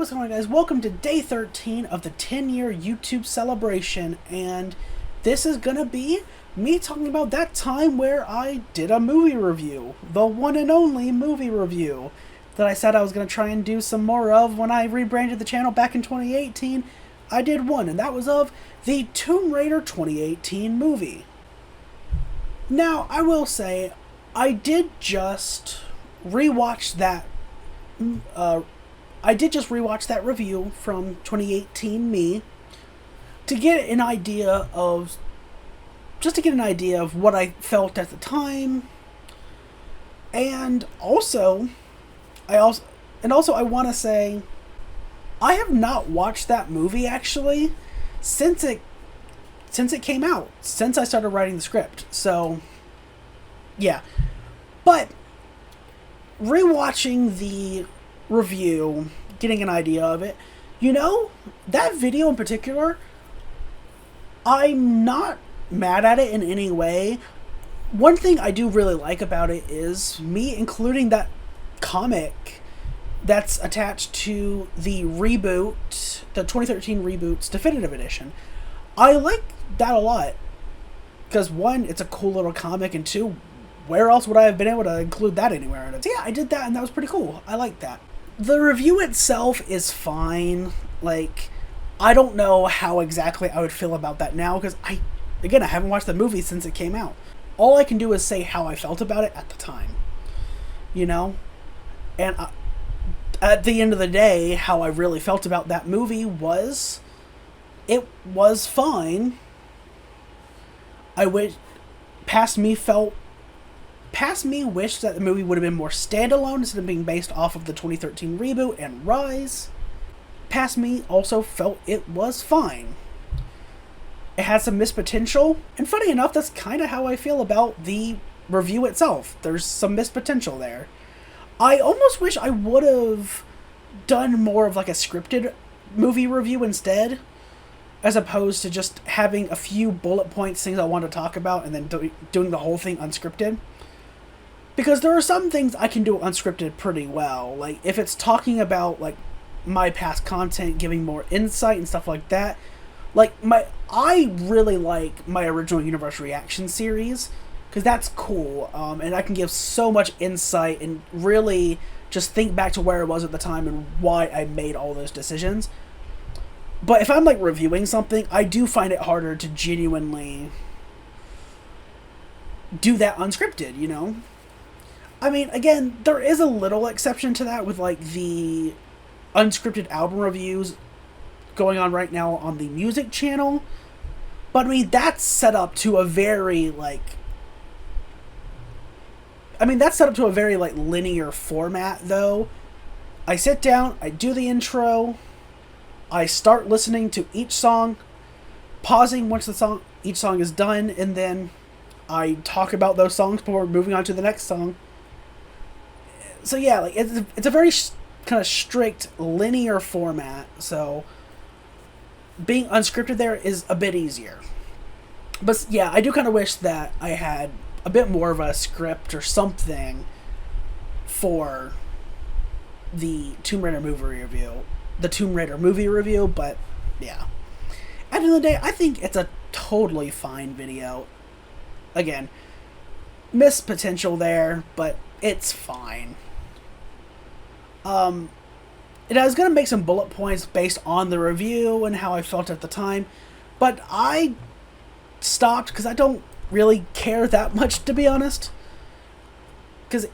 what's going on, guys? Welcome to day 13 of the 10-year YouTube celebration, and this is gonna be me talking about that time where I did a movie review, the one and only movie review that I said I was gonna try and do some more of when I rebranded the channel back in 2018. I did one, and that was of the Tomb Raider 2018 movie. Now, I will say, I did just rewatch that review from 2018 me to get an idea of what I felt at the time, and also I want to say I have not watched that movie actually since it came out, since I started writing the script. So yeah, but rewatching the review, getting an idea of it, that video in particular, I'm not mad at it in any way. One thing I do really like about it is me including that comic that's attached to the reboot, the 2013 reboot's definitive edition. I like that a lot because one, it's a cool little comic, and two, where else would I have been able to include that anywhere in it? So yeah, I did that, and that was pretty cool. I like that. The review itself is fine. Like, I don't know how exactly I would feel about that now, because I haven't watched the movie since it came out. All I can do is say how I felt about it at the time. And at the end of the day, how I really felt about that movie was, it was fine. Past me wished that the movie would have been more standalone instead of being based off of the 2013 reboot and Rise. Past me also felt it was fine. It had some missed potential, and funny enough, that's kind of how I feel about the review itself. There's some missed potential there. I almost wish I would have done more of like a scripted movie review instead, as opposed to just having a few bullet points, things I want to talk about, and then doing the whole thing unscripted. Because there are some things I can do unscripted pretty well. Like, if it's talking about, like, my past content, giving more insight and stuff like that. Like, I really like my original Universe Reaction series, because that's cool, and I can give so much insight and really just think back to where I was at the time and why I made all those decisions. But if I'm, like, reviewing something, I do find it harder to genuinely do that unscripted, I mean, again, there is a little exception to that with, like, the unscripted album reviews going on right now on the music channel. But, I mean, that's set up to a very, linear format, though. I sit down, I do the intro, I start listening to each song, pausing once each song is done, and then I talk about those songs before moving on to the next song. So yeah, like, it's a very kind of strict linear format, so being unscripted there is a bit easier. But yeah, I do kind of wish that I had a bit more of a script or something for the Tomb Raider movie review. But yeah, at the end of the day, I think it's a totally fine video. Again, missed potential there, but it's fine. I was going to make some bullet points based on the review and how I felt at the time, but I stopped because I don't really care that much, to be honest. Because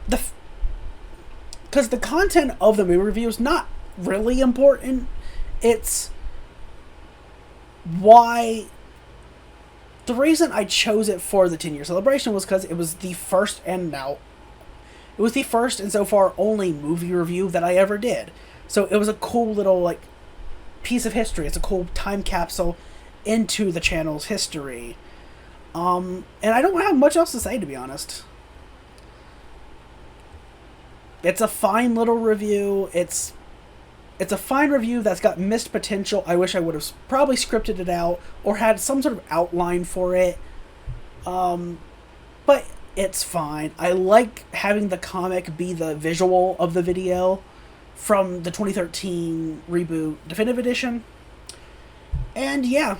the content of the movie review is not really important. It's why the reason I chose it for the 10-year celebration was because it was the first and so far only movie review that I ever did. So it was a cool little, like, piece of history. It's a cool time capsule into the channel's history. And I don't have much else to say, to be honest. It's a fine little review. It's a fine review that's got missed potential. I wish I would have probably scripted it out or had some sort of outline for it. But it's fine. I like having the comic be the visual of the video, from the 2013 reboot Definitive Edition. And yeah,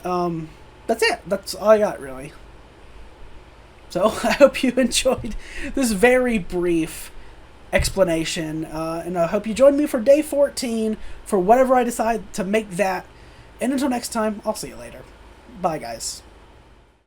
that's it. That's all I got, really. So I hope you enjoyed this very brief explanation, and I hope you join me for day 14 for whatever I decide to make that. And until next time, I'll see you later. Bye, guys.